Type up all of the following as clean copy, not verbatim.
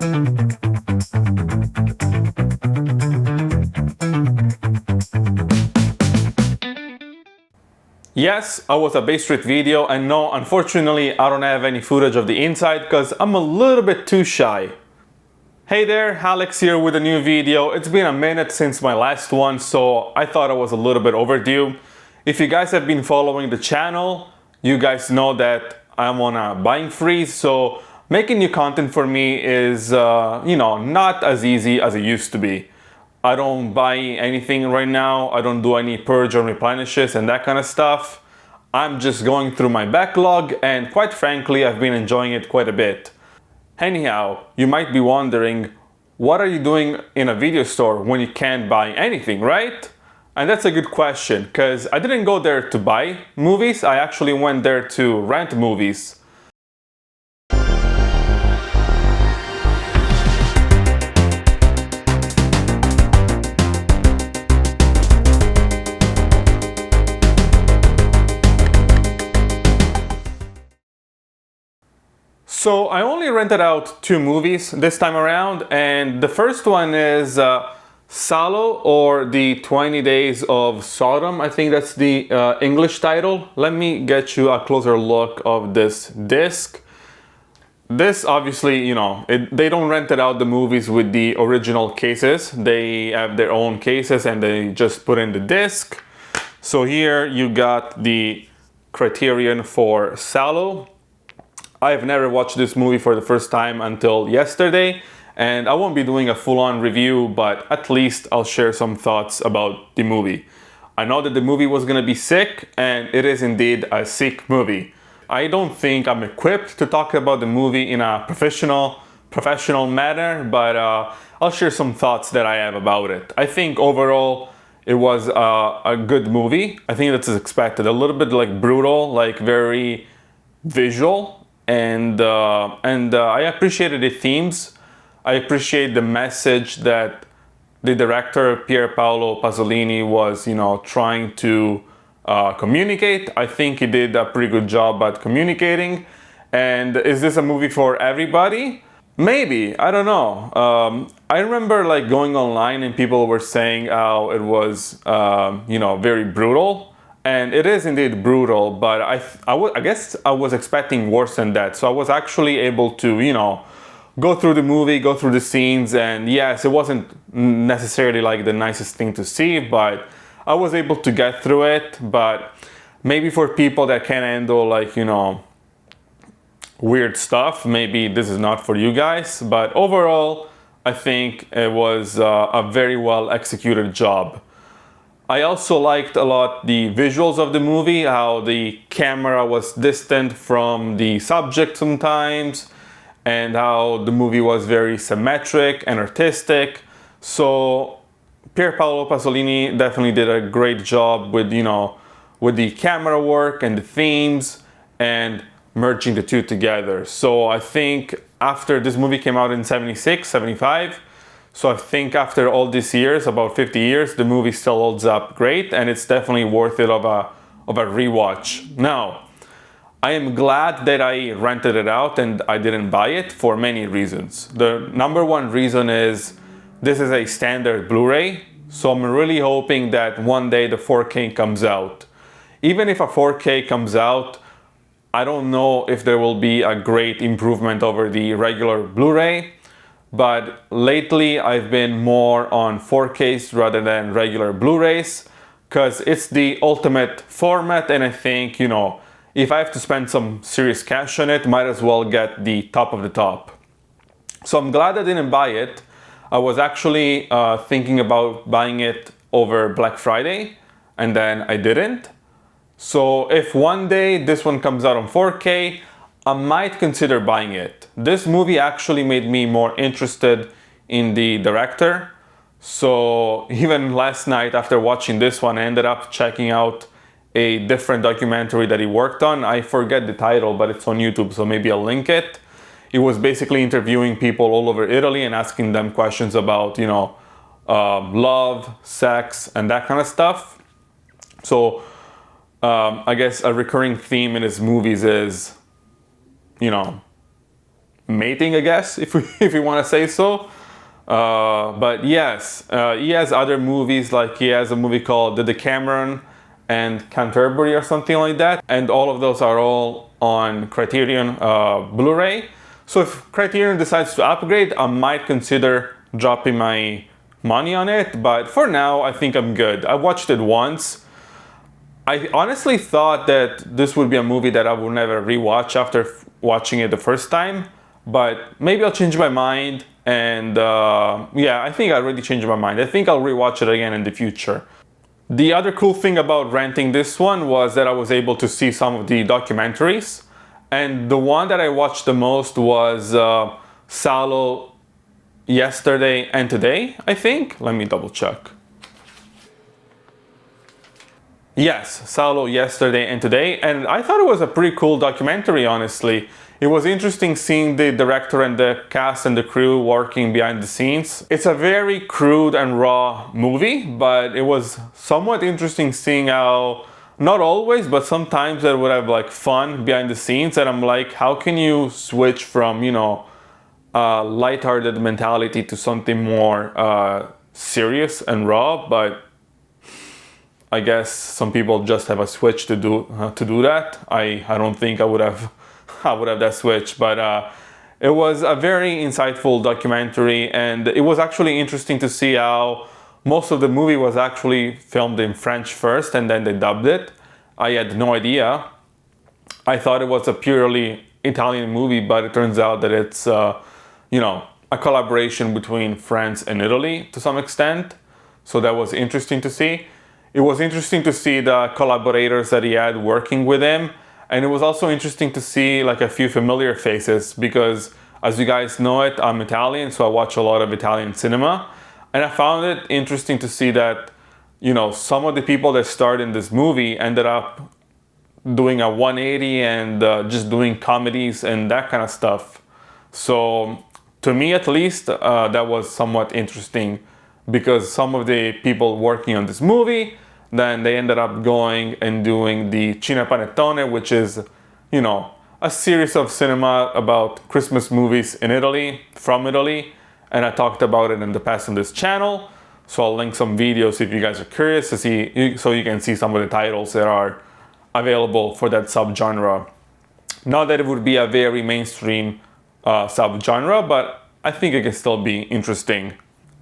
Yes, I was a Bay Street video, and no, unfortunately I don't have any footage of the inside because I'm a little bit too shy. Hey there, Alex here with a new video. It's been a minute since my last one, so I thought I was a little bit overdue. If you guys have been following the channel, you guys know that I'm on a buying freeze, so making new content for me is, not as easy as it used to be. I don't buy anything right now. I don't do any purge or replenishes and that kind of stuff. I'm just going through my backlog, and quite frankly, I've been enjoying it quite a bit. Anyhow, you might be wondering, what are you doing in a video store when you can't buy anything, right? And that's a good question, because I didn't go there to buy movies. I actually went there to rent movies. So I only rented out 2 movies this time around, and the first one is Salo, or the 20 Days of Sodom. I think that's the English title. Let me get you a closer look of this disc. This obviously, they don't rent it out the movies with the original cases. They have their own cases and they just put in the disc. So here you got the Criterion for Salo. I've never watched this movie for the first time until yesterday, and I won't be doing a full-on review, but at least I'll share some thoughts about the movie. I know that the movie was gonna be sick, and it is indeed a sick movie. I don't think I'm equipped to talk about the movie in a professional manner, but I'll share some thoughts that I have about it. I think overall it was a good movie. I think that's as expected. A little bit like brutal, like very visual. And I appreciated the themes. I appreciate the message that the director Pier Paolo Pasolini was, trying to communicate. I think he did a pretty good job at communicating. And is this a movie for everybody? Maybe, I don't know. I remember going online and people were saying how it was, very brutal. And it is indeed brutal, but I guess I was expecting worse than that. So I was actually able to, go through the movie, go through the scenes, and yes, it wasn't necessarily the nicest thing to see, but I was able to get through it. But maybe for people that can't handle weird stuff, maybe this is not for you guys. But overall, I think it was a very well executed job. I also liked a lot the visuals of the movie, how the camera was distant from the subject sometimes, and how the movie was very symmetric and artistic. So Pier Paolo Pasolini definitely did a great job with, with the camera work and the themes and merging the two together. So I think after this movie came out in 76, 75, so I think after all these years, about 50 years, the movie still holds up great, and it's definitely worth it of a rewatch. Now, I am glad that I rented it out and I didn't buy it for many reasons. The number one reason is this is a standard Blu-ray, so I'm really hoping that one day the 4K comes out. Even if a 4K comes out, I don't know if there will be a great improvement over the regular Blu-ray. But lately I've been more on 4Ks rather than regular Blu-rays, because it's the ultimate format, and I think, if I have to spend some serious cash on it, might as well get the top of the top. So I'm glad I didn't buy it. I was actually thinking about buying it over Black Friday, and then I didn't. So if one day this one comes out on 4K, I might consider buying it. This movie actually made me more interested in the director. So even last night after watching this one, I ended up checking out a different documentary that he worked on. I forget the title, but it's on YouTube, so maybe I'll link it. He was basically interviewing people all over Italy and asking them questions about, love, sex, and that kind of stuff. So I guess a recurring theme in his movies is, mating, I guess, if we want to say so. But yes, he has other movies, like he has a movie called The Decameron and Canterbury or something like that, and all of those are all on Criterion Blu-ray. So if Criterion decides to upgrade, I might consider dropping my money on it, but for now I think I'm good. I watched it once. I honestly thought that this would be a movie that I would never rewatch after watching it the first time, but maybe I'll change my mind, and yeah, I think I already changed my mind. I think I'll rewatch it again in the future. The other cool thing about renting this one was that I was able to see some of the documentaries, and the one that I watched the most was Salo, Yesterday and Today, I think. Let me double check. Yes, Salo, Yesterday and Today, and I thought it was a pretty cool documentary, honestly. It was interesting seeing the director and the cast and the crew working behind the scenes. It's a very crude and raw movie, but it was somewhat interesting seeing how, not always, but sometimes they would have like fun behind the scenes, and I'm like, how can you switch from, you know, lighthearted mentality to something more serious and raw? But I guess some people just have a switch to do that. I don't think I would have that switch, but it was a very insightful documentary, and it was actually interesting to see how most of the movie was actually filmed in French first and then they dubbed it. I had no idea. I thought it was a purely Italian movie, but it turns out that it's you know, a collaboration between France and Italy to some extent. So that was interesting to see. It was interesting to see the collaborators that he had working with him. And it was also interesting to see like a few familiar faces because, as you guys know it, I'm Italian, so I watch a lot of Italian cinema. And I found it interesting to see that, you know, some of the people that starred in this movie ended up doing a 180 and just doing comedies and that kind of stuff. So to me, at least, that was somewhat interesting, because some of the people working on this movie, then they ended up going and doing the Cinepanettone, which is, you know, a series of cinema about Christmas movies in Italy, from Italy, and I talked about it in the past on this channel, so I'll link some videos if you guys are curious to see, so you can see some of the titles that are available for that subgenre. Not that it would be a very mainstream subgenre, but I think it can still be interesting.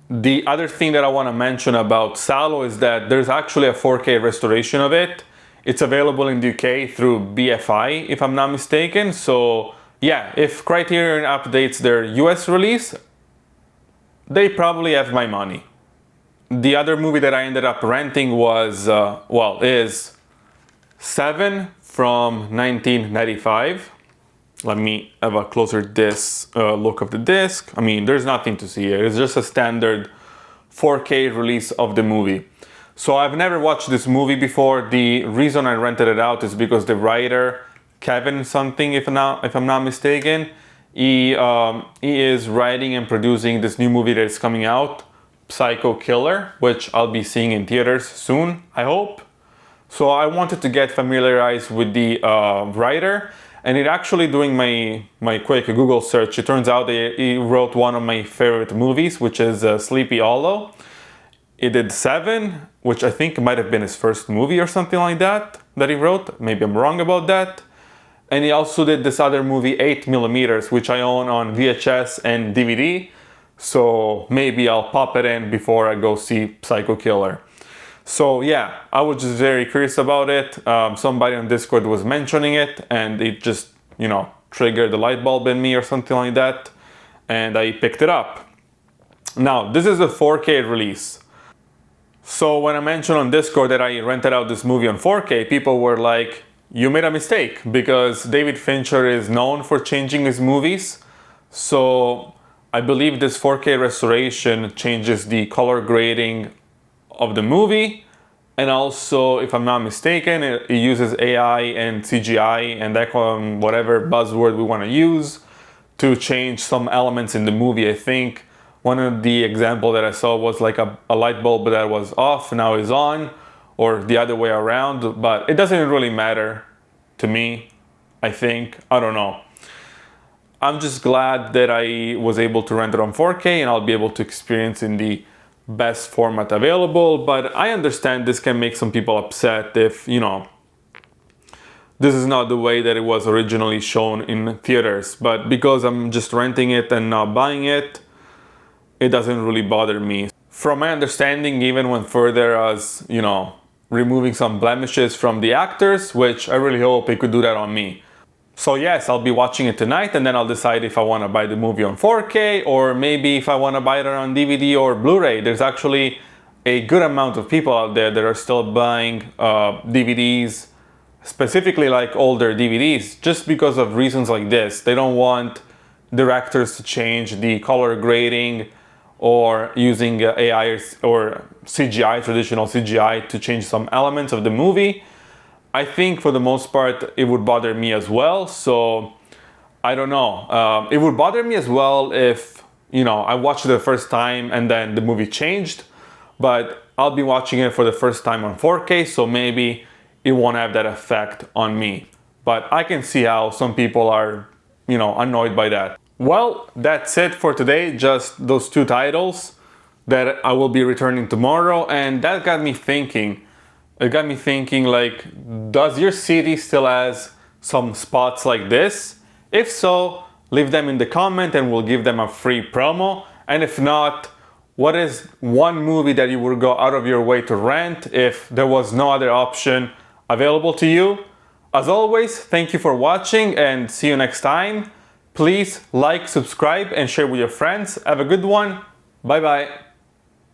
The other thing that I want to mention about Salo is that there's actually a 4K restoration of it. It's available in the UK through BFI, if I'm not mistaken. So yeah, if Criterion updates their US release, they probably have my money. The other movie that I ended up renting was, is Seven from 1995. Let me have a closer look of the disc. I mean, there's nothing to see here. It's just a standard 4K release of the movie. So I've never watched this movie before. The reason I rented it out is because the writer, Kevin something, if I'm not mistaken, he is writing and producing this new movie that is coming out, Psycho Killer, which I'll be seeing in theaters soon, I hope. So I wanted to get familiarized with the writer. And it actually, doing my quick Google search, it turns out that he wrote one of my favorite movies, which is Sleepy Hollow. He did Seven, which I think might have been his first movie or something like that he wrote. Maybe I'm wrong about that. And he also did this other movie, 8mm, which I own on VHS and DVD. So maybe I'll pop it in before I go see Psycho Killer. So yeah, I was just very curious about it. Somebody on Discord was mentioning it, and it just, you know, triggered the light bulb in me or something like that, and I picked it up. Now, this is a 4K release. So when I mentioned on Discord that I rented out this movie on 4K, people were like, you made a mistake, because David Fincher is known for changing his movies. So I believe this 4K restoration changes the color grading of the movie, and also, if I'm not mistaken, it uses AI and CGI and that whatever buzzword we want to use to change some elements in the movie. I think one of the example that I saw was like a light bulb that was off now is on, or the other way around, but it doesn't really matter to me, I think. I don't know. I'm just glad that I was able to rent it on 4K and I'll be able to experience in the best format available. But I understand this can make some people upset if, you know, this is not the way that it was originally shown in theaters. But because I'm just renting it and not buying it, it doesn't really bother me. From my understanding, even went further as, you know, removing some blemishes from the actors, which I really hope it could do that on me. So yes, I'll be watching it tonight and then I'll decide if I want to buy the movie on 4K or maybe if I want to buy it on DVD or Blu-ray. There's actually a good amount of people out there that are still buying DVDs, specifically like older DVDs, just because of reasons like this. They don't want directors to change the color grading or using AI or CGI, traditional CGI, to change some elements of the movie. I think for the most part it would bother me as well, so I don't know. It would bother me as well if, you know, I watched it the first time and then the movie changed, but I'll be watching it for the first time on 4K, so maybe it won't have that effect on me. But I can see how some people are, you know, annoyed by that. Well, that's it for today, just those two titles that I will be returning tomorrow, and that got me thinking. It got me thinking, like, does your city still has some spots like this? If so, leave them in the comment and we'll give them a free promo. And if not, what is one movie that you would go out of your way to rent if there was no other option available to you? As always, thank you for watching and see you next time. Please like, subscribe, and share with your friends. Have a good one. Bye bye.